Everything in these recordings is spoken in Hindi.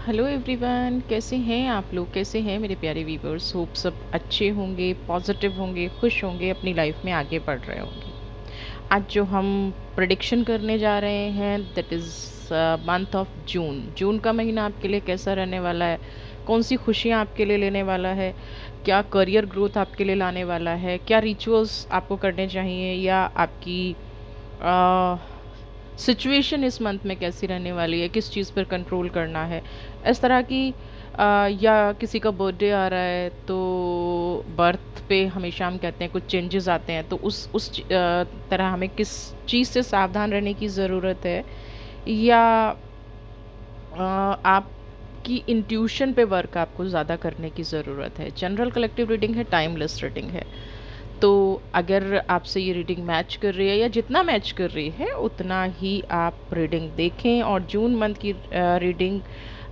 हेलो एवरीवन, कैसे हैं आप लोग? कैसे हैं मेरे प्यारे व्यूवर्स? होप सब अच्छे होंगे, पॉजिटिव होंगे, खुश होंगे, अपनी लाइफ में आगे बढ़ रहे होंगे। आज जो हम प्रिडिक्शन करने जा रहे हैं that is month of June. जून का महीना आपके लिए कैसा रहने वाला है? कौन सी खुशियाँ आपके लिए लेने वाला है? क्या करियर ग्रोथ आपके लिए लाने वाला है? क्या रिचुअल्स आपको करने चाहिए, या आपकी सिचुएशन इस मंथ में कैसी रहने वाली है, किस चीज़ पर कंट्रोल करना है, इस तरह की या किसी का बर्थडे आ रहा है तो बर्थ पे हमेशा हम कहते हैं कुछ चेंजेस आते हैं, तो तरह हमें किस चीज़ से सावधान रहने की ज़रूरत है, या आपकी इंट्यूशन पे वर्क आपको ज़्यादा करने की ज़रूरत है। जनरल कलेक्टिव रीडिंग है, टाइमलेस रीडिंग है। तो अगर आपसे ये रीडिंग मैच कर रही है या जितना मैच कर रही है उतना ही आप रीडिंग देखें। और जून मंथ की रीडिंग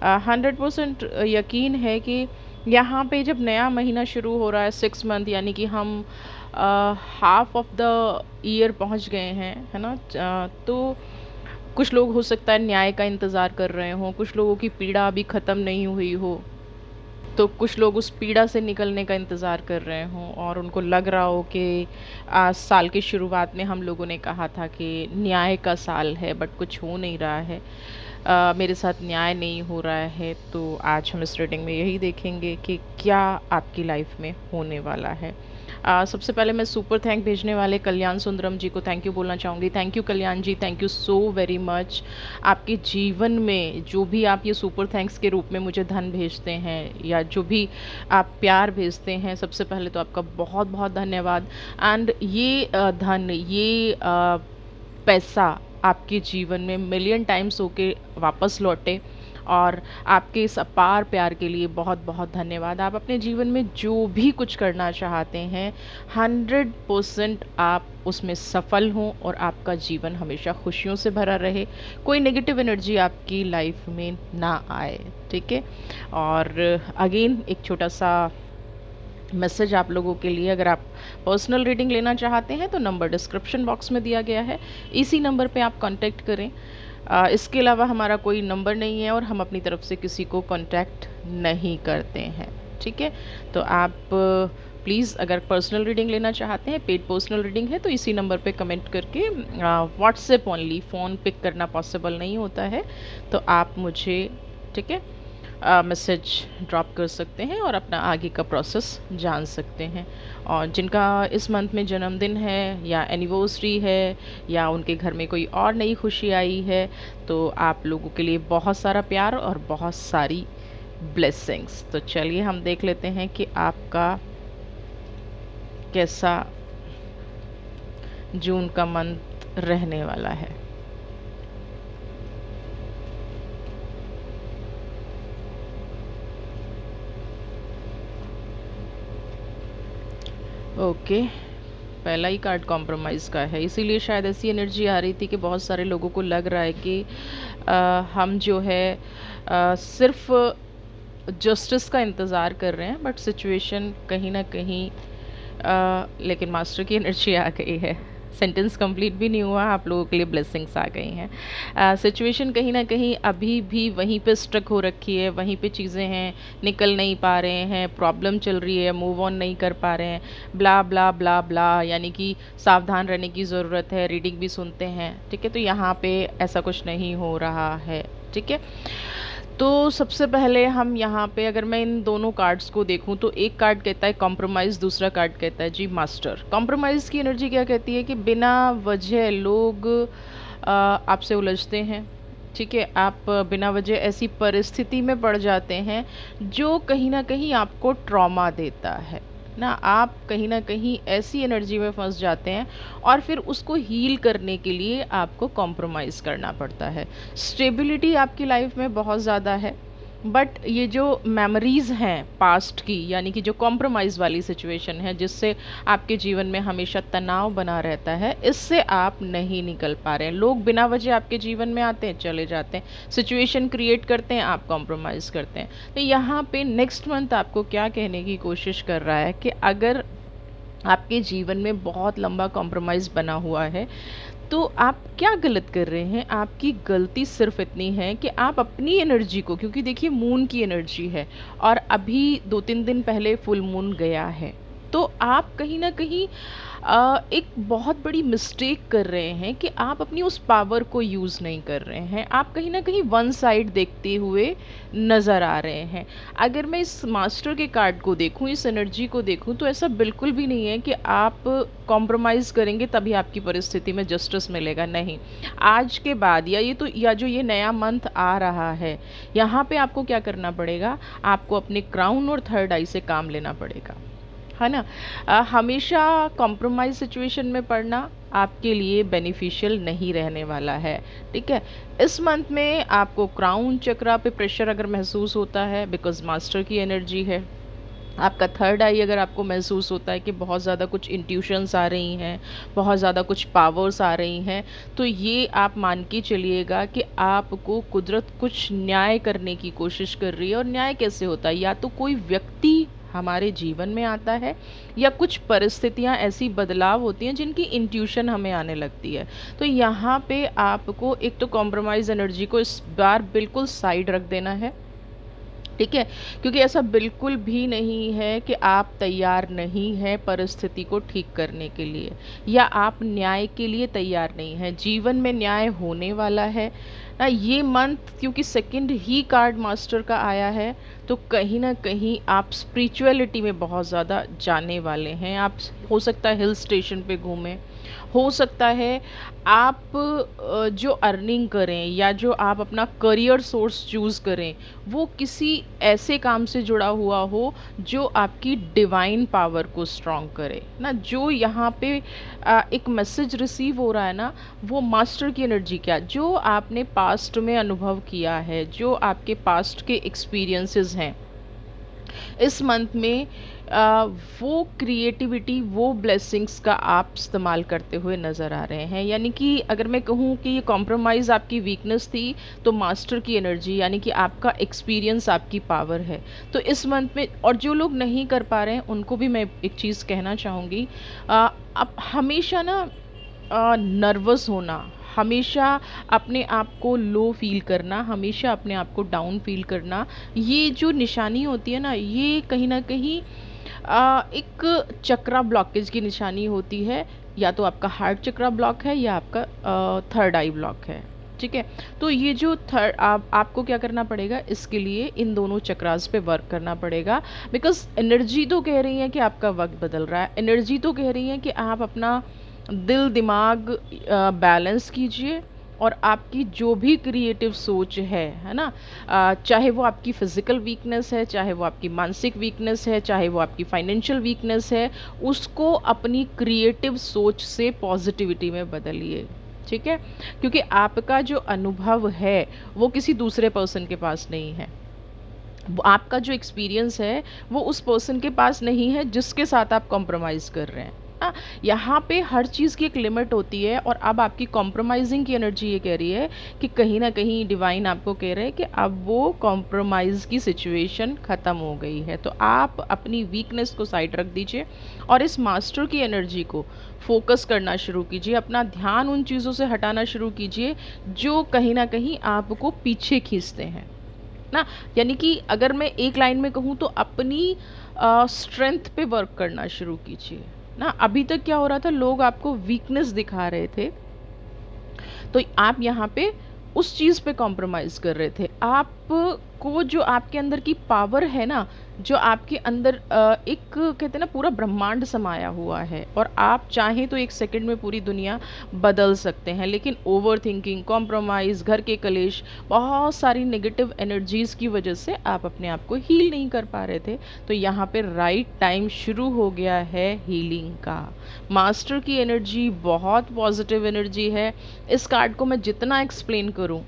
100% यकीन है कि यहाँ पे जब नया महीना शुरू हो रहा है, 6 मंथ, यानी कि हम हाफ ऑफ द ईयर पहुँच गए हैं, है ना। तो कुछ लोग हो सकता है न्याय का इंतज़ार कर रहे हों, कुछ लोगों की पीड़ा अभी ख़त्म नहीं हुई हो, तो कुछ लोग उस पीड़ा से निकलने का इंतज़ार कर रहे हों और उनको लग रहा हो कि साल की शुरुआत में हम लोगों ने कहा था कि न्याय का साल है, बट कुछ हो नहीं रहा है, मेरे साथ न्याय नहीं हो रहा है। तो आज हम इस रीडिंग में यही देखेंगे कि क्या आपकी लाइफ में होने वाला है। सबसे पहले मैं सुपर थैंक भेजने वाले कल्याण सुंदरम जी को थैंक यू बोलना चाहूँगी। Thank you Kalyan ji, thank you so very much. आपके जीवन में जो भी आप ये सुपर थैंक्स के रूप में मुझे धन भेजते हैं या जो भी आप प्यार भेजते हैं, सबसे पहले तो आपका बहुत बहुत धन्यवाद। एंड ये धन, ये पैसा आपके जीवन में मिलियन टाइम्स होके वापस लौटे, और आपके इस अपार प्यार के लिए बहुत बहुत धन्यवाद। आप अपने जीवन में जो भी कुछ करना चाहते हैं 100% आप उसमें सफल हों और आपका जीवन हमेशा खुशियों से भरा रहे, कोई नेगेटिव एनर्जी आपकी लाइफ में ना आए, ठीक है। और अगेन एक छोटा सा मैसेज आप लोगों के लिए, अगर आप पर्सनल रीडिंग लेना चाहते हैं तो नंबर डिस्क्रिप्शन बॉक्स में दिया गया है, इसी नंबर पे आप कांटेक्ट करें। इसके अलावा हमारा कोई नंबर नहीं है और हम अपनी तरफ से किसी को कांटेक्ट नहीं करते हैं, ठीक है। तो आप प्लीज़ अगर पर्सनल रीडिंग लेना चाहते हैं, पेड पर्सनल रीडिंग है, तो इसी नंबर पे कमेंट करके, व्हाट्सएप ओनली, फ़ोन पिक करना पॉसिबल नहीं होता है, तो आप मुझे, ठीक है, मैसेज ड्रॉप कर सकते हैं और अपना आगे का प्रोसेस जान सकते हैं। और जिनका इस मंथ में जन्मदिन है या एनिवर्सरी है या उनके घर में कोई और नई खुशी आई है, तो आप लोगों के लिए बहुत सारा प्यार और बहुत सारी ब्लेसिंग्स। तो चलिए हम देख लेते हैं कि आपका कैसा जून का मंथ रहने वाला है। ओके, पहला ही कार्ड कॉम्प्रोमाइज़ का है, इसीलिए शायद ऐसी एनर्जी आ रही थी कि बहुत सारे लोगों को लग रहा है कि हम जो है सिर्फ जस्टिस का इंतज़ार कर रहे हैं, बट सिचुएशन कहीं ना कहीं लेकिन मास्टर की एनर्जी आ गई है। सेंटेंस कंप्लीट भी नहीं हुआ, आप लोगों के लिए ब्लेसिंग्स आ गई हैं। सिचुएशन कहीं ना कहीं अभी भी वहीं पे स्ट्रक हो रखी है, वहीं पे चीज़ें हैं, निकल नहीं पा रहे हैं, प्रॉब्लम चल रही है, मूव ऑन नहीं कर पा रहे हैं, ब्ला ब्ला ब्ला ब्ला, यानी कि सावधान रहने की ज़रूरत है। रीडिंग भी सुनते हैं, ठीक है, तो यहाँ पे ऐसा कुछ नहीं हो रहा है, ठीक है। तो सबसे पहले हम यहाँ पे, अगर मैं इन दोनों कार्ड्स को देखूँ तो एक कार्ड कहता है कॉम्प्रोमाइज़, दूसरा कार्ड कहता है जी मास्टर। कॉम्प्रोमाइज़ की एनर्जी क्या कहती है कि बिना वजह लोग आपसे उलझते हैं, ठीक है। आप बिना वजह ऐसी परिस्थिति में पड़ जाते हैं जो कहीं ना कहीं आपको ट्रॉमा देता है ना। आप कहीं ना कहीं ऐसी एनर्जी में फंस जाते हैं और फिर उसको हील करने के लिए आपको कॉम्प्रोमाइज़ करना पड़ता है। स्टेबिलिटी आपकी लाइफ में बहुत ज़्यादा है, बट ये जो मेमोरीज़ हैं पास्ट की, यानी कि जो कॉम्प्रोमाइज़ वाली सिचुएशन है जिससे आपके जीवन में हमेशा तनाव बना रहता है, इससे आप नहीं निकल पा रहे हैं। लोग बिना वजह आपके जीवन में आते हैं, चले जाते हैं, सिचुएशन क्रिएट करते हैं, आप कॉम्प्रोमाइज़ करते हैं। तो यहाँ पे नेक्स्ट मंथ आपको क्या कहने की कोशिश कर रहा है कि अगर आपके जीवन में बहुत लंबा कॉम्प्रोमाइज़ बना हुआ है तो आप क्या गलत कर रहे हैं? आपकी गलती सिर्फ़ इतनी है कि आप अपनी एनर्जी को, क्योंकि देखिए मून की एनर्जी है और अभी 2-3 दिन पहले फुल मून गया है। तो आप कहीं न कहीं एक बहुत बड़ी मिस्टेक कर रहे हैं कि आप अपनी उस पावर को यूज़ नहीं कर रहे हैं। आप कहीं न कहीं वन साइड देखते हुए नज़र आ रहे हैं। अगर मैं इस मास्टर के कार्ड को देखूँ, इस एनर्जी को देखूँ, तो ऐसा बिल्कुल भी नहीं है कि आप कॉम्प्रोमाइज़ करेंगे तभी आपकी परिस्थिति में जस्टिस मिलेगा, नहीं। आज के बाद या जो ये नया मंथ आ रहा है, यहाँ पे आपको क्या करना पड़ेगा? आपको अपने क्राउन और थर्ड आई से काम लेना पड़ेगा, है ना? हमेशा कॉम्प्रोमाइज़ सिचुएशन में पड़ना आपके लिए बेनिफिशियल नहीं रहने वाला है, ठीक है? इस मंथ में आपको क्राउन चक्रा पे प्रेशर अगर महसूस होता है, बिकॉज़ मास्टर की एनर्जी है। आपका थर्ड आई अगर आपको महसूस होता है कि बहुत ज़्यादा कुछ इंट्यूशंस आ रही हैं, बहुत ज़्यादा कुछ पावर्स आ रही हैं, तो ये आप मान के चलिएगा कि आपको कुदरत कुछ न्याय करने की कोशिश कर रही है। और न्याय कैसे होता है? या तो कोई व्यक्ति हमारे जीवन में आता है, या कुछ परिस्थितियाँ ऐसी बदलाव होती हैं जिनकी इंट्यूशन हमें आने लगती है। तो यहाँ पे आपको एक तो कॉम्प्रोमाइज़ एनर्जी को इस बार बिल्कुल साइड रख देना है, ठीक है? क्योंकि ऐसा बिल्कुल भी नहीं है कि आप तैयार नहीं हैं परिस्थिति को ठीक करने के लिए, या आप न्याय के लिए तैयार नहीं हैं। जीवन में न्याय होने वाला है ना। ये मंथ क्योंकि सेकंड ही कार्ड मास्टर का आया है, तो कहीं न कहीं आप स्पिरिचुअलिटी में बहुत ज़्यादा जाने वाले हैं। आप हो सकता है हिल स्टेशन पे घूमें, हो सकता है आप जो अर्निंग करें या जो आप अपना करियर सोर्स चूज़ करें, वो किसी ऐसे काम से जुड़ा हुआ हो जो आपकी डिवाइन पावर को स्ट्रॉन्ग करे ना। जो यहाँ पे एक मैसेज रिसीव हो रहा है ना, वो मास्टर की एनर्जी, क्या जो आपने पास्ट में अनुभव किया है, जो आपके पास्ट के एक्सपीरियंसेस हैं, इस मंथ में वो क्रिएटिविटी, वो ब्लेसिंग्स का आप इस्तेमाल करते हुए नज़र आ रहे हैं। यानी कि अगर मैं कहूँ कि ये कॉम्प्रोमाइज़ आपकी वीकनेस थी, तो मास्टर की एनर्जी यानी कि आपका एक्सपीरियंस आपकी पावर है। तो इस मंथ में, और जो लोग नहीं कर पा रहे हैं उनको भी मैं एक चीज़ कहना चाहूँगी, आप हमेशा ना नर्वस होना, हमेशा अपने आप को लो फ़ील करना, हमेशा अपने आप को डाउन फ़ील करना, ये जो निशानी होती है ना, ये कहीं न कहीं एक चक्रा ब्लॉकेज की निशानी होती है। या तो आपका हार्ट चक्रा ब्लॉक है, या आपका थर्ड आई ब्लॉक है, ठीक है? तो ये जो आपको क्या करना पड़ेगा, इसके लिए इन दोनों चक्रास पे वर्क करना पड़ेगा। बिकॉज़ एनर्जी तो कह रही है कि आपका वक़्त बदल रहा है, एनर्जी तो कह रही है कि आप अपना दिल दिमाग बैलेंस कीजिए, और आपकी जो भी क्रिएटिव सोच है ना, चाहे वो आपकी फ़िज़िकल वीकनेस है, चाहे वो आपकी मानसिक वीकनेस है, चाहे वो आपकी फाइनेंशियल वीकनेस है, उसको अपनी क्रिएटिव सोच से पॉजिटिविटी में बदलिए, ठीक है? क्योंकि आपका जो अनुभव है वो किसी दूसरे पर्सन के पास नहीं है। वो आपका जो एक्सपीरियंस है वो उस पर्सन के पास नहीं है जिसके साथ आप कॉम्प्रोमाइज़ कर रहे हैं। यहाँ पे हर चीज़ की एक लिमिट होती है, और अब आपकी कॉम्प्रोमाइज़िंग की एनर्जी ये कह रही है कि कहीं ना कहीं डिवाइन आपको कह रहे हैं कि अब वो कॉम्प्रोमाइज़ की सिचुएशन ख़त्म हो गई है। तो आप अपनी वीकनेस को साइड रख दीजिए और इस मास्टर की एनर्जी को फोकस करना शुरू कीजिए। अपना ध्यान उन चीज़ों से हटाना शुरू कीजिए जो कहीं ना कहीं आपको पीछे खींचते हैं ना। यानी कि अगर मैं एक लाइन में कहूँ तो अपनी स्ट्रेंथ पे वर्क करना शुरू कीजिए ना। अभी तक क्या हो रहा था, लोग आपको वीकनेस दिखा रहे थे, तो आप यहाँ पे उस चीज़ पे कॉम्प्रोमाइज़ कर रहे थे। आपको जो आपके अंदर की पावर है ना, जो आपके अंदर एक कहते हैं ना पूरा ब्रह्मांड समाया हुआ है, और आप चाहें तो एक सेकंड में पूरी दुनिया बदल सकते हैं। लेकिन ओवर थिंकिंग, कॉम्प्रोमाइज़, घर के कलेश, बहुत सारी नेगेटिव एनर्जीज़ की वजह से आप अपने आप को हील नहीं कर पा रहे थे। तो यहाँ पे राइट टाइम शुरू हो गया है हीलिंग का। मास्टर की एनर्जी बहुत पॉजिटिव एनर्जी है। इस कार्ड को मैं जितना एक्सप्लेन करूँ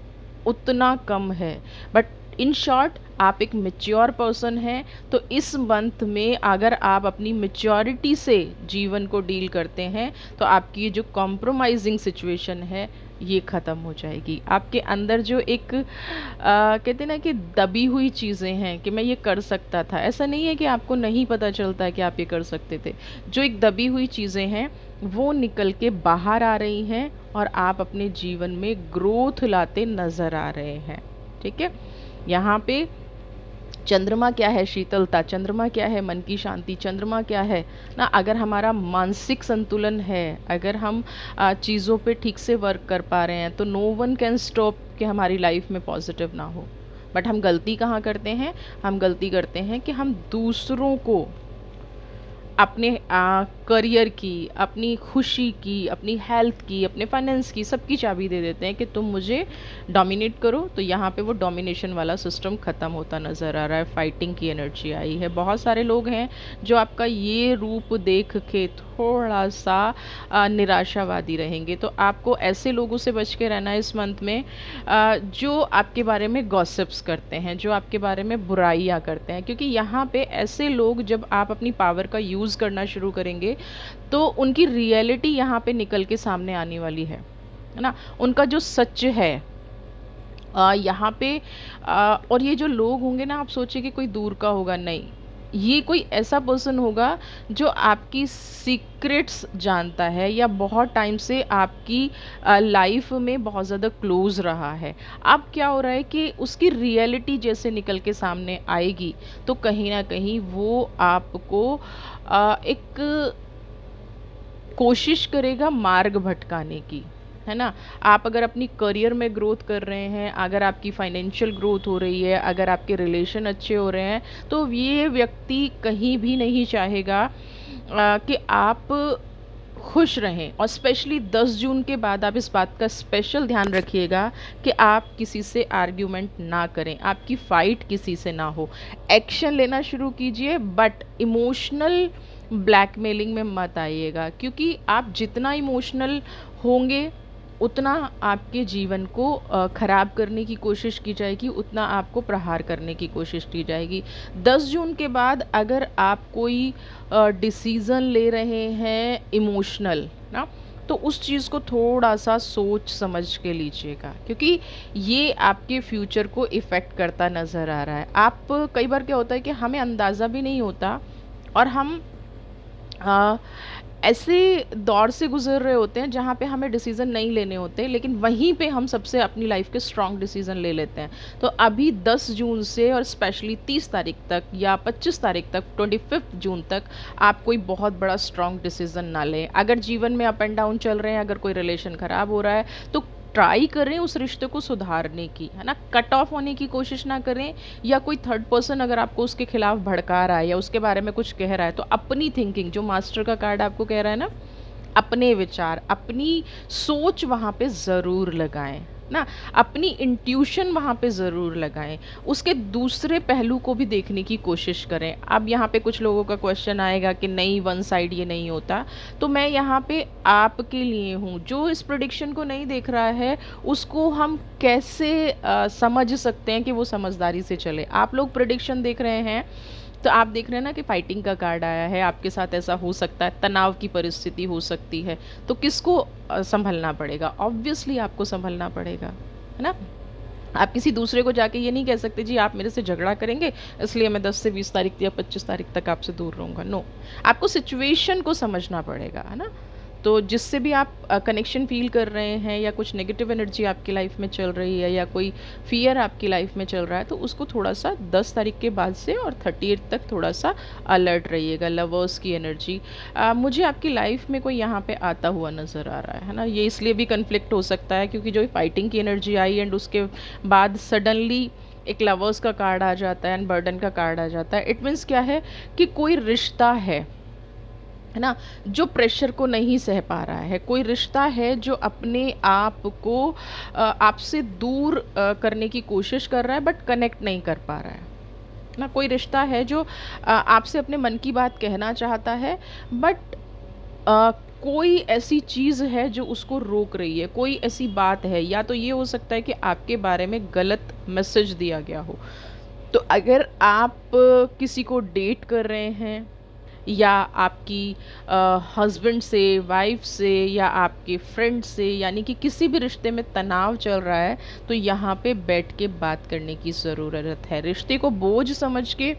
उतना कम है, बट इन शॉर्ट आप एक मेच्योर पर्सन हैं। तो इस मंथ में अगर आप अपनी मेच्योरिटी से जीवन को डील करते हैं, तो आपकी जो कॉम्प्रोमाइजिंग सिचुएशन है ये ख़त्म हो जाएगी। आपके अंदर जो एक कहते हैं ना कि दबी हुई चीज़ें हैं कि मैं ये कर सकता था, ऐसा नहीं है कि आपको नहीं पता चलता है कि आप ये कर सकते थे। जो एक दबी हुई चीज़ें हैं वो निकल के बाहर आ रही हैं और आप अपने जीवन में ग्रोथ लाते नज़र आ रहे हैं। ठीक है, यहाँ पे चंद्रमा क्या है? शीतलता। चंद्रमा क्या है? मन की शांति। चंद्रमा क्या है ना, अगर हमारा मानसिक संतुलन है, अगर हम चीज़ों पे ठीक से वर्क कर पा रहे हैं, तो नो वन कैन स्टॉप कि हमारी लाइफ में पॉजिटिव ना हो। बट हम गलती कहाँ करते हैं? हम गलती करते हैं कि हम दूसरों को अपने करियर की, अपनी खुशी की, अपनी हेल्थ की, अपने फाइनेंस की, सबकी चाबी दे देते हैं कि तुम मुझे डोमिनेट करो। तो यहाँ पे वो डोमिनेशन वाला सिस्टम ख़त्म होता नज़र आ रहा है। फाइटिंग की एनर्जी आई है। बहुत सारे लोग हैं जो आपका ये रूप देख के थोड़ा सा निराशावादी रहेंगे। तो आपको ऐसे लोगों से बच के रहना है इस मंथ में, जो आपके बारे में गॉसिप्स करते हैं, जो आपके बारे में बुराइयाँ करते हैं। क्योंकि यहाँ पे ऐसे लोग, जब आप अपनी पावर का यूज़ करना शुरू करेंगे तो उनकी रियलिटी यहाँ पे निकल के सामने आने वाली है ना। उनका जो सच है यहाँ पे और ये जो लोग होंगे ना, आप सोचिए कि कोई दूर का होगा, नहीं, ये कोई ऐसा पर्सन होगा जो आपकी सीक्रेट्स जानता है या बहुत टाइम से आपकी लाइफ में बहुत ज़्यादा क्लोज रहा है। अब क्या हो रहा है कि उसकी रियलिटी जैसे निकल के सामने आएगी तो कहीं ना कहीं वो आपको एक कोशिश करेगा मार्ग भटकाने की, है ना। आप अगर अपनी करियर में ग्रोथ कर रहे हैं, अगर आपकी फाइनेंशियल ग्रोथ हो रही है, अगर आपके रिलेशन अच्छे हो रहे हैं, तो ये व्यक्ति कहीं भी नहीं चाहेगा कि आप खुश रहें। और स्पेशली 10 जून के बाद आप इस बात का स्पेशल ध्यान रखिएगा कि आप किसी से आर्ग्यूमेंट ना करें, आपकी फ़ाइट किसी से ना हो। एक्शन लेना शुरू कीजिए, बट इमोशनल ब्लैकमेलिंग में मत आइएगा, क्योंकि आप जितना इमोशनल होंगे उतना आपके जीवन को ख़राब करने की कोशिश की जाएगी, उतना आपको प्रहार करने की कोशिश की जाएगी। 10 जून के बाद अगर आप कोई डिसीज़न ले रहे हैं इमोशनल ना, तो उस चीज़ को थोड़ा सा सोच समझ के लीजिएगा, क्योंकि ये आपके फ्यूचर को इफ़ेक्ट करता नज़र आ रहा है। आप कई बार क्या होता है कि हमें अंदाज़ा भी नहीं होता और हम ऐसे दौर से गुजर रहे होते हैं जहाँ पे हमें डिसीज़न नहीं लेने होते, लेकिन वहीं पे हम सबसे अपनी लाइफ के स्ट्रॉन्ग डिसीज़न ले लेते हैं। तो अभी 10 जून से और स्पेशली 30 तारीख तक या 25 तारीख तक, 25 जून तक आप कोई बहुत बड़ा स्ट्रॉन्ग डिसीज़न ना लें। अगर जीवन में अप एंड डाउन चल रहे हैं, अगर कोई रिलेशन ख़राब हो रहा है, तो ट्राई करें उस रिश्ते को सुधारने की, है ना। कट ऑफ होने की कोशिश ना करें, या कोई थर्ड पर्सन अगर आपको उसके खिलाफ भड़का रहा है या उसके बारे में कुछ कह रहा है, तो अपनी थिंकिंग, जो मास्टर का कार्ड आपको कह रहा है ना, अपने विचार, अपनी सोच वहाँ पे ज़रूर लगाएं ना, अपनी इंट्यूशन वहाँ पे ज़रूर लगाएं। उसके दूसरे पहलू को भी देखने की कोशिश करें। अब यहाँ पे कुछ लोगों का क्वेश्चन आएगा कि नहीं, वन साइड ये नहीं होता, तो मैं यहाँ पे आपके लिए हूँ। जो इस प्रेडिक्शन को नहीं देख रहा है उसको हम कैसे समझ सकते हैं कि वो समझदारी से चले। आप लोग प्रेडिक्शन देख रहे हैं तो आप देख रहे हैं ना कि फाइटिंग का कार्ड आया है, आपके साथ ऐसा हो सकता है, तनाव की परिस्थिति हो सकती है, तो किसको संभलना पड़ेगा? ऑब्वियसली आपको संभलना पड़ेगा, है ना। आप किसी दूसरे को जाके ये नहीं कह सकते जी आप मेरे से झगड़ा करेंगे इसलिए मैं 10 से 20 तारीख या 25 तारीख तक आपसे दूर रहूँगा। नो, आपको सिचुएशन को समझना पड़ेगा, है ना। तो जिससे भी आप कनेक्शन फील कर रहे हैं, या कुछ नेगेटिव एनर्जी आपकी लाइफ में चल रही है, या कोई फियर आपकी लाइफ में चल रहा है, तो उसको थोड़ा सा 10 तारीख के बाद से और 30 तक थोड़ा सा अलर्ट रहिएगा। लवर्स की एनर्जी, मुझे आपकी लाइफ में कोई यहाँ पे आता हुआ नज़र आ रहा है ना। ये इसलिए भी कन्फ्लिक्ट हो सकता है क्योंकि जो फाइटिंग की एनर्जी आई एंड उसके बाद सडनली एक लवर्स का कार्ड आ जाता है एंड बर्डन का कार्ड आ जाता है। इट मीन्स क्या है कि कोई रिश्ता है ना, जो प्रेशर को नहीं सह पा रहा है, कोई रिश्ता है जो अपने आप को आपसे दूर करने की कोशिश कर रहा है बट कनेक्ट नहीं कर पा रहा है ना। कोई रिश्ता है जो आपसे अपने मन की बात कहना चाहता है, बट कोई ऐसी चीज़ है जो उसको रोक रही है, कोई ऐसी बात है, या तो ये हो सकता है कि आपके बारे में गलत मैसेज दिया गया हो। तो अगर आप किसी को डेट कर रहे हैं या आपकी हस्बैंड से, वाइफ से, या आपके फ्रेंड से, यानी कि किसी भी रिश्ते में तनाव चल रहा है, तो यहाँ पे बैठ के बात करने की ज़रूरत है। रिश्ते को बोझ समझ के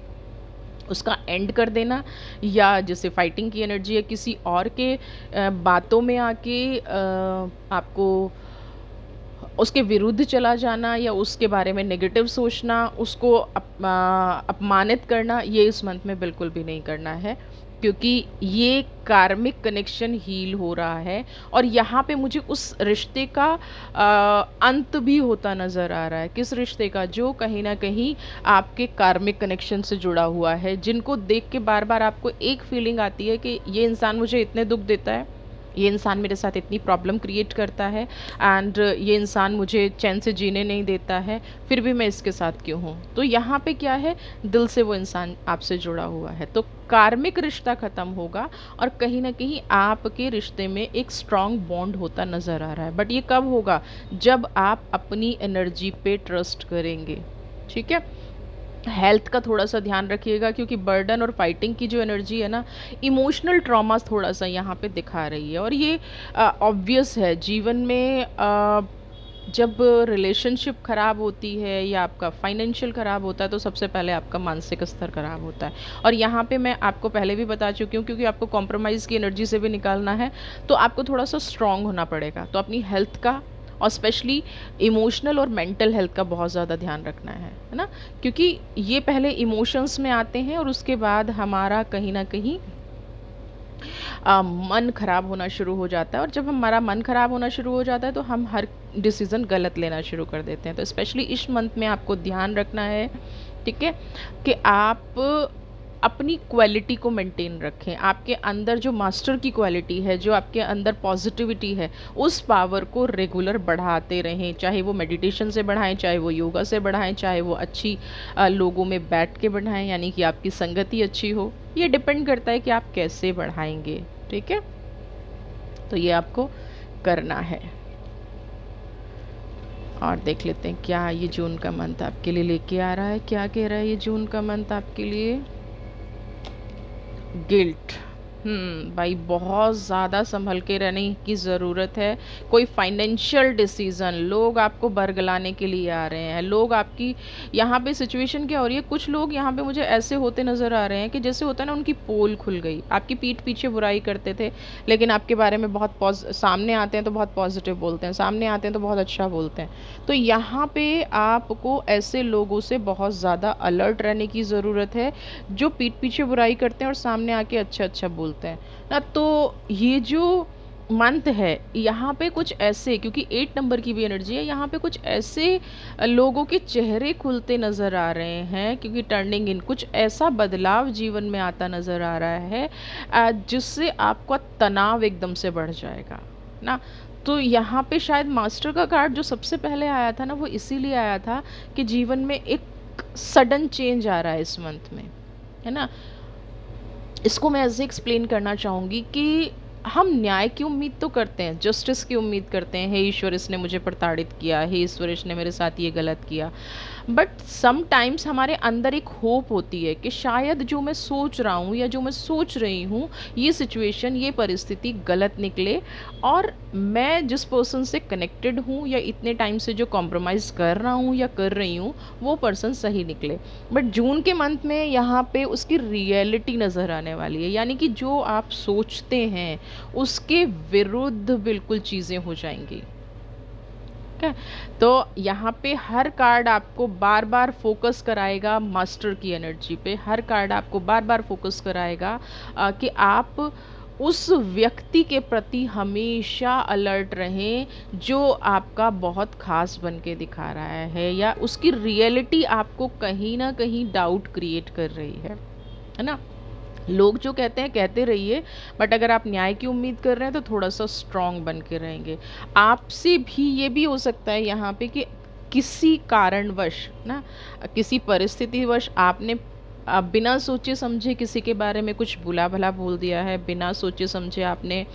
उसका एंड कर देना, या जैसे फाइटिंग की एनर्जी है किसी और के बातों में आके आपको उसके विरुद्ध चला जाना, या उसके बारे में नेगेटिव सोचना, उसको अपमानित करना, ये इस मंथ में बिल्कुल भी नहीं करना है, क्योंकि ये कार्मिक कनेक्शन हील हो रहा है। और यहाँ पे मुझे उस रिश्ते का अंत भी होता नज़र आ रहा है। किस रिश्ते का? जो कहीं ना कहीं आपके कार्मिक कनेक्शन से जुड़ा हुआ है, जिनको देख के बार बार आपको एक फीलिंग आती है कि ये इंसान मुझे इतने दुख देता है, ये इंसान मेरे साथ इतनी प्रॉब्लम क्रिएट करता है, एंड ये इंसान मुझे चैन से जीने नहीं देता है, फिर भी मैं इसके साथ क्यों हूँ। तो यहाँ पे क्या है, दिल से वो इंसान आपसे जुड़ा हुआ है, तो कार्मिक रिश्ता ख़त्म होगा और कहीं ना कहीं आपके रिश्ते में एक स्ट्रॉन्ग बॉन्ड होता नज़र आ रहा है। बट ये कब होगा? जब आप अपनी एनर्जी पे ट्रस्ट करेंगे। ठीक है। हेल्थ का थोड़ा सा ध्यान रखिएगा, क्योंकि बर्डन और फाइटिंग की जो एनर्जी है ना, इमोशनल ट्रॉमा थोड़ा सा यहाँ पे दिखा रही है। और ये ऑब्वियस है जीवन में, जब रिलेशनशिप ख़राब होती है या आपका फाइनेंशियल ख़राब होता है, तो सबसे पहले आपका मानसिक स्तर ख़राब होता है। और यहाँ पे मैं आपको पहले भी बता चुकी हूँ, क्योंकि आपको कॉम्प्रोमाइज़ की एनर्जी से भी निकालना है, तो आपको थोड़ा सा स्ट्रॉन्ग होना पड़ेगा। तो अपनी हेल्थ का और स्पेशली इमोशनल और मेंटल हेल्थ का बहुत ज़्यादा ध्यान रखना है ना, क्योंकि ये पहले इमोशंस में आते हैं और उसके बाद हमारा कहीं ना कहीं मन खराब होना शुरू हो जाता है। और जब हमारा मन खराब होना शुरू हो जाता है, तो हम हर डिसीज़न गलत लेना शुरू कर देते हैं। तो स्पेशली इस मंथ में आपको ध्यान रखना है, ठीक है, कि आप अपनी क्वालिटी को मेंटेन रखें। आपके अंदर जो मास्टर की क्वालिटी है, जो आपके अंदर पॉजिटिविटी है, उस पावर को रेगुलर बढ़ाते रहें। चाहे वो मेडिटेशन से बढ़ाएं, चाहे वो योगा से बढ़ाएं, चाहे वो अच्छी लोगों में बैठ के बढ़ाएं, यानी कि आपकी संगति अच्छी हो। ये डिपेंड करता है कि आप कैसे बढ़ाएंगे। ठीक है, तो ये आपको करना है। और देख लेते हैं क्या ये जून का मंथ आपके लिए लेके आ रहा है। क्या कह रहा है ये जून का मंथ आपके लिए? गिल्ट। भाई बहुत ज़्यादा संभल के रहने की ज़रूरत है। कोई फाइनेंशियल डिसीज़न, लोग आपको बरगलाने के लिए आ रहे हैं। लोग आपकी यहाँ पे सिचुएशन क्या हो रही है, कुछ लोग यहाँ पे मुझे ऐसे होते नज़र आ रहे हैं कि जैसे होता है ना, उनकी पोल खुल गई। आपकी पीठ पीछे बुराई करते थे, लेकिन आपके बारे में बहुत सामने आते हैं तो बहुत पॉजिटिव बोलते हैं, सामने आते हैं तो बहुत अच्छा बोलते हैं। तो यहाँ पे आपको ऐसे लोगों से बहुत ज़्यादा अलर्ट रहने की ज़रूरत है, जो पीठ पीछे बुराई करते हैं और सामने आके अच्छा अच्छा बोलते हैं ना। तो ये जो मंथ है, यहाँ पे कुछ ऐसे, क्योंकि 8 नंबर की भी एनर्जी है, यहाँ पे कुछ ऐसे लोगों के चेहरे खुलते नज़र आ रहे हैं, क्योंकि टर्निंग इन, कुछ ऐसा बदलाव जीवन में आता नज़र आ रहा है जिससे आपका तनाव एकदम से बढ़ जाएगा ना। तो यहाँ पे शायद मास्टर का कार्ड जो सबसे पहले आया था ना, वो इसीलिए आया था कि जीवन में एक सडन चेंज आ रहा है इस मंथ में, है ना। इसको मैं ऐसे एक्सप्लेन करना चाहूँगी कि हम न्याय की उम्मीद तो करते हैं, जस्टिस की उम्मीद करते हैं। हे ईश्वर, इसने मुझे प्रताड़ित किया, हे ईश्वर, इसने मेरे साथ ये गलत किया। बट समटाइम्स हमारे अंदर एक होप होती है कि शायद जो मैं सोच रहा हूँ या जो मैं सोच रही हूँ, ये सिचुएशन, ये परिस्थिति गलत निकले, और मैं जिस पर्सन से कनेक्टेड हूँ या इतने टाइम से जो कॉम्प्रोमाइज़ कर रहा हूँ या कर रही हूँ, वो पर्सन सही निकले। बट जून के मंथ में यहाँ पे उसकी रियलिटी नज़र आने वाली है, यानी कि जो आप सोचते हैं उसके विरुद्ध बिल्कुल चीज़ें हो जाएंगी। तो यहाँ पे हर कार्ड आपको बार बार फोकस कराएगा मास्टर की एनर्जी पे। हर कार्ड आपको बार बार फोकस कराएगा कि आप उस व्यक्ति के प्रति हमेशा अलर्ट रहें जो आपका बहुत खास बन के दिखा रहा है, या उसकी रियलिटी आपको कहीं ना कहीं डाउट क्रिएट कर रही है ना। लोग जो कहते हैं कहते रहिए, बट अगर आप न्याय की उम्मीद कर रहे हैं तो थोड़ा सा स्ट्रॉन्ग बन के रहेंगे। आपसे भी ये भी हो सकता है यहाँ पे कि किसी कारणवश ना, किसी परिस्थितिवश आपने बिना सोचे समझे किसी के बारे में कुछ बुला भला बोल दिया है, बिना सोचे समझे आपने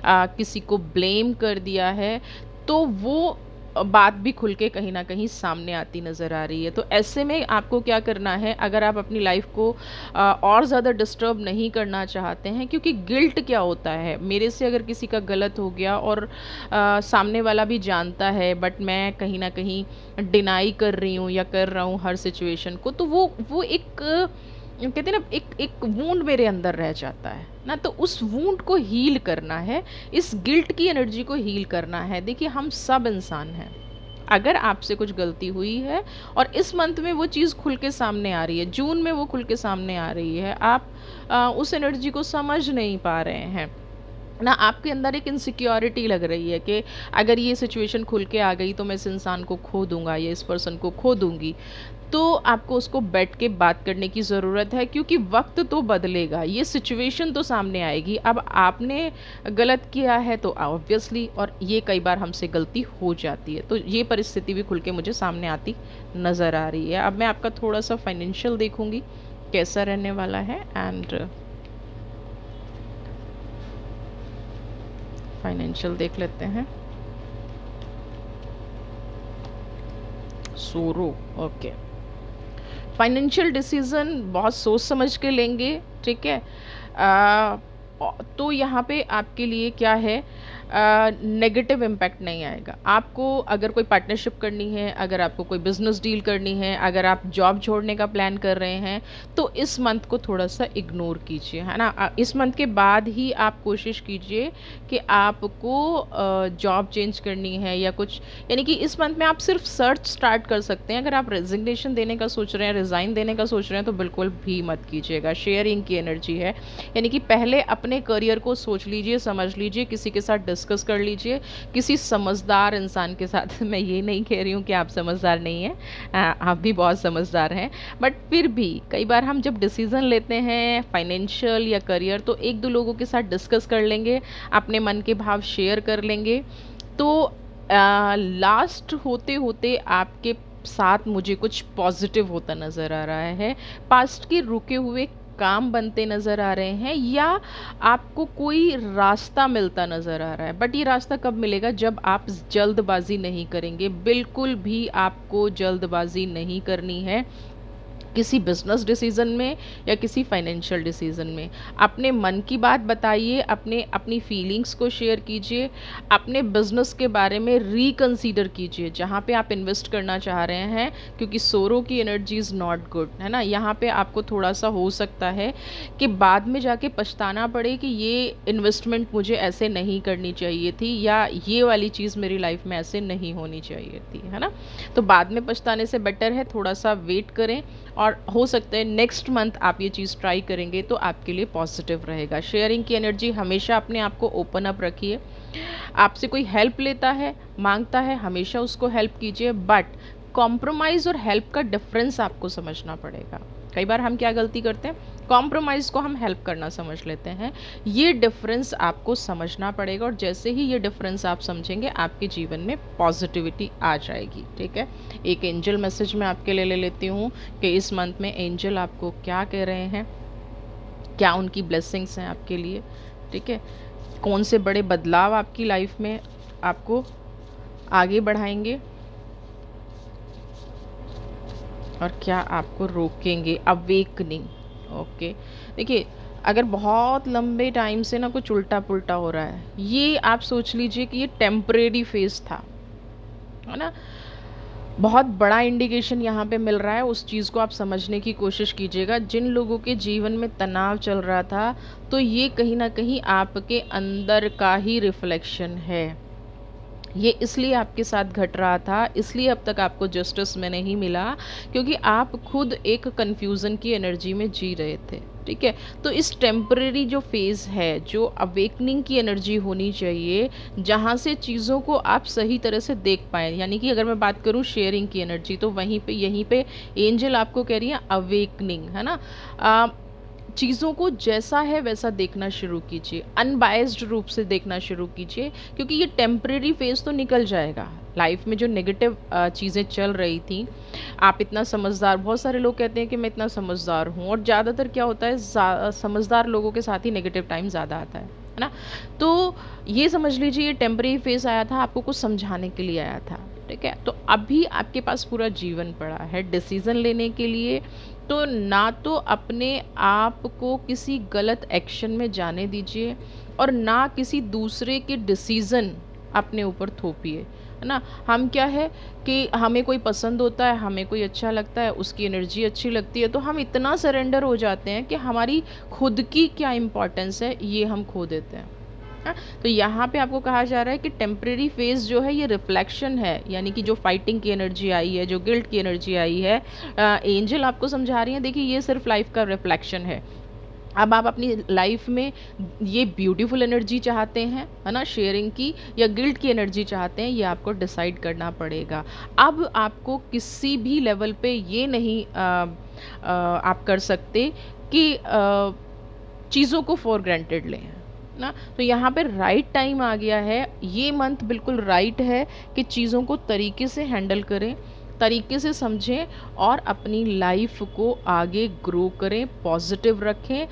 किसी को ब्लेम कर दिया है, तो वो बात भी खुल के कहीं न कहीं सामने आती नज़र आ रही है। तो ऐसे में आपको क्या करना है, अगर आप अपनी लाइफ़ को और ज़्यादा डिस्टर्ब नहीं करना चाहते हैं, क्योंकि गिल्ट क्या होता है, मेरे से अगर किसी का गलत हो गया और सामने वाला भी जानता है बट मैं कहीं न कहीं डिनाई कर रही हूँ या कर रहा हूँ हर सिचुएशन को, तो वो एक कहते हैं ना, एक एक वूंड मेरे अंदर रह जाता है ना। तो उस वूंड को हील करना है, इस गिल्ट की एनर्जी को हील करना है। देखिए, हम सब इंसान हैं। अगर आपसे कुछ गलती हुई है और इस मंथ में वो चीज़ खुल के सामने आ रही है, जून में वो खुल के सामने आ रही है, आप उस एनर्जी को समझ नहीं पा रहे हैं ना, आपके अंदर एक इनसिक्योरिटी लग रही है कि अगर ये सिचुएशन खुल के आ गई तो मैं इस इंसान को खो दूंगा या इस पर्सन को खो दूंगी। तो आपको उसको बैठ के बात करने की ज़रूरत है, क्योंकि वक्त तो बदलेगा, ये सिचुएशन तो सामने आएगी। अब आपने गलत किया है तो ऑब्वियसली, और ये कई बार हमसे गलती हो जाती है, तो ये परिस्थिति भी खुल के मुझे सामने आती नज़र आ रही है। अब मैं आपका थोड़ा सा फाइनेंशियल देखूंगी कैसा रहने वाला है, एंड फाइनेंशियल देख लेते हैं। सोरो, ओके। फाइनेंशियल डिसीजन बहुत सोच समझ के लेंगे, ठीक है। तो यहाँ पे आपके लिए क्या है, नेगेटिव इम्पैक्ट नहीं आएगा। आपको अगर कोई पार्टनरशिप करनी है, अगर आपको कोई बिजनेस डील करनी है, अगर आप जॉब छोड़ने का प्लान कर रहे हैं, तो इस मंथ को थोड़ा सा इग्नोर कीजिए, है ना। इस मंथ के बाद ही आप कोशिश कीजिए कि आपको जॉब चेंज करनी है या कुछ, यानी कि इस मंथ में आप सिर्फ सर्च स्टार्ट कर सकते हैं। अगर आप रेजिग्नेशन देने का सोच रहे हैं, रिज़ाइन देने का सोच रहे हैं, तो बिल्कुल भी मत कीजिएगा। शेयरिंग की एनर्जी है, यानी कि पहले अपने करियर को सोच लीजिए, समझ लीजिए, किसी के साथ डिस्कस कर लीजिए, किसी समझदार इंसान के साथ। मैं ये नहीं कह रही हूँ कि आप समझदार नहीं हैं, आप भी बहुत समझदार हैं, बट फिर भी कई बार हम जब डिसीज़न लेते हैं फाइनेंशियल या करियर, तो एक दो लोगों के साथ डिस्कस कर लेंगे, अपने मन के भाव शेयर कर लेंगे, तो लास्ट होते होते आपके साथ मुझे कुछ पॉजिटिव होता नज़र आ रहा है। पास्ट के रुके हुए काम बनते नज़र आ रहे हैं, या आपको कोई रास्ता मिलता नज़र आ रहा है। बट ये रास्ता कब मिलेगा, जब आप जल्दबाजी नहीं करेंगे। बिल्कुल भी आपको जल्दबाजी नहीं करनी है किसी बिजनेस डिसीज़न में या किसी फाइनेंशियल डिसीज़न में। अपने मन की बात बताइए, अपनी फीलिंग्स को शेयर कीजिए, अपने बिजनेस के बारे में रिकंसीडर कीजिए जहाँ पे आप इन्वेस्ट करना चाह रहे हैं, क्योंकि सोरो की एनर्जी इज़ नॉट गुड, है ना। यहाँ पे आपको थोड़ा सा हो सकता है कि बाद में जाके पछताना पड़े कि ये इन्वेस्टमेंट मुझे ऐसे नहीं करनी चाहिए थी, या ये वाली चीज़ मेरी लाइफ में ऐसे नहीं होनी चाहिए थी, है ना। तो बाद में पछताने से बेटर है थोड़ा सा वेट करें, और हो सकता है नेक्स्ट मंथ आप ये चीज़ ट्राई करेंगे तो आपके लिए पॉजिटिव रहेगा। शेयरिंग की एनर्जी, हमेशा अपने आप को ओपन अप रखिए। आपसे कोई हेल्प लेता है, मांगता है, हमेशा उसको हेल्प कीजिए, बट कॉम्प्रोमाइज़ और हेल्प का डिफरेंस आपको समझना पड़ेगा। कई बार हम क्या गलती करते हैं, कॉम्प्रोमाइज़ को हम हेल्प करना समझ लेते हैं। ये डिफरेंस आपको समझना पड़ेगा, और जैसे ही ये डिफरेंस आप समझेंगे, आपके जीवन में पॉजिटिविटी आ जाएगी, ठीक है। एक एंजल मैसेज मैं आपके लिए ले लेती हूँ कि इस मंथ में एंजल आपको क्या कह रहे हैं, क्या उनकी ब्लेसिंग्स हैं आपके लिए, ठीक है। कौन से बड़े बदलाव आपकी लाइफ में आपको आगे बढ़ाएंगे, और क्या आपको रोकेंगे। Awakening, okay. देखिए, अगर बहुत लंबे टाइम से ना कुछ उल्टा पुल्टा हो रहा है, ये आप सोच लीजिए कि ये टेम्परेरी फेज था, है ना। बहुत बड़ा इंडिकेशन यहाँ पे मिल रहा है, उस चीज़ को आप समझने की कोशिश कीजिएगा। जिन लोगों के जीवन में तनाव चल रहा था, तो ये कहीं ना कहीं आपके अंदर का ही रिफ्लेक्शन है। ये इसलिए आपके साथ घट रहा था, इसलिए अब तक आपको जस्टिस में नहीं मिला, क्योंकि आप खुद एक कन्फ्यूज़न की एनर्जी में जी रहे थे, ठीक है। तो इस टेम्परेरी जो फेज़ है, जो अवेकनिंग की एनर्जी होनी चाहिए, जहाँ से चीज़ों को आप सही तरह से देख पाएँ, यानी कि अगर मैं बात करूँ शेयरिंग की एनर्जी, तो वहीं पे यहीं पे एंजल आपको कह रही है अवेकनिंग, है ना। चीज़ों को जैसा है वैसा देखना शुरू कीजिए, अनबायस्ड रूप से देखना शुरू कीजिए, क्योंकि ये टेम्परेरी फेज़ तो निकल जाएगा। लाइफ में जो नेगेटिव चीज़ें चल रही थी, आप इतना समझदार, बहुत सारे लोग कहते हैं कि मैं इतना समझदार हूँ, और ज़्यादातर क्या होता है, समझदार लोगों के साथ ही नेगेटिव टाइम ज़्यादा आता है ना। तो ये समझ लीजिए, ये टेम्परेरी फेज़ आया था, आपको कुछ समझाने के लिए आया था। ठीक है। तो अभी आपके पास पूरा जीवन पड़ा है डिसीज़न लेने के लिए, तो ना तो अपने आप को किसी गलत एक्शन में जाने दीजिए और ना किसी दूसरे के डिसीज़न अपने ऊपर थोपिए, है ना। हम क्या है कि हमें कोई पसंद होता है, हमें कोई अच्छा लगता है, उसकी एनर्जी अच्छी लगती है, तो हम इतना सरेंडर हो जाते हैं कि हमारी खुद की क्या इम्पोर्टेंस है ये हम खो देते हैं। हाँ, तो यहाँ पे आपको कहा जा रहा है कि टेम्परेरी फेज जो है ये रिफ्लेक्शन है, यानी कि जो फाइटिंग की एनर्जी आई है, जो गिल्ट की एनर्जी आई है, एंजल आपको समझा रही है देखिए ये सिर्फ लाइफ का रिफ्लेक्शन है। अब आप अपनी लाइफ में ये ब्यूटीफुल एनर्जी चाहते हैं, है ना, शेयरिंग की, या गिल्ट की एनर्जी चाहते हैं, ये आपको डिसाइड करना पड़ेगा। अब आपको किसी भी लेवल पे ये नहीं आप कर सकते कि चीज़ों को फॉर ग्रांटेड लें, ना। तो यहाँ पे राइट टाइम आ गया है, ये मंथ बिल्कुल राइट है कि चीज़ों को तरीके से हैंडल करें, तरीके से समझें और अपनी लाइफ को आगे ग्रो करें, पॉजिटिव रखें,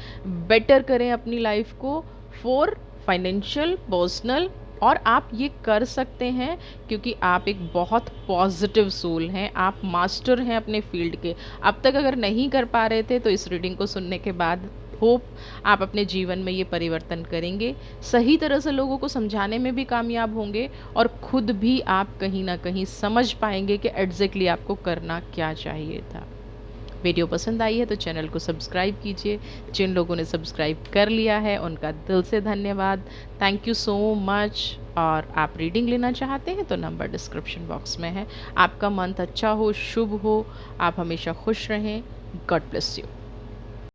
बेटर करें अपनी लाइफ को फॉर फाइनेंशियल, पर्सनल। और आप ये कर सकते हैं क्योंकि आप एक बहुत पॉजिटिव सोल हैं, आप मास्टर हैं अपने फील्ड के। अब तक अगर नहीं कर पा रहे थे तो इस रीडिंग को सुनने के बाद होप आप अपने जीवन में ये परिवर्तन करेंगे, सही तरह से लोगों को समझाने में भी कामयाब होंगे और खुद भी आप कहीं ना कहीं समझ पाएंगे कि एग्जैक्टली आपको करना क्या चाहिए था। वीडियो पसंद आई है तो चैनल को सब्सक्राइब कीजिए। जिन लोगों ने सब्सक्राइब कर लिया है उनका दिल से धन्यवाद, थैंक यू सो मच। और आप रीडिंग लेना चाहते हैं तो नंबर डिस्क्रिप्शन बॉक्स में है। आपका मंथ अच्छा हो, शुभ हो, आप हमेशा खुश रहें। God bless you.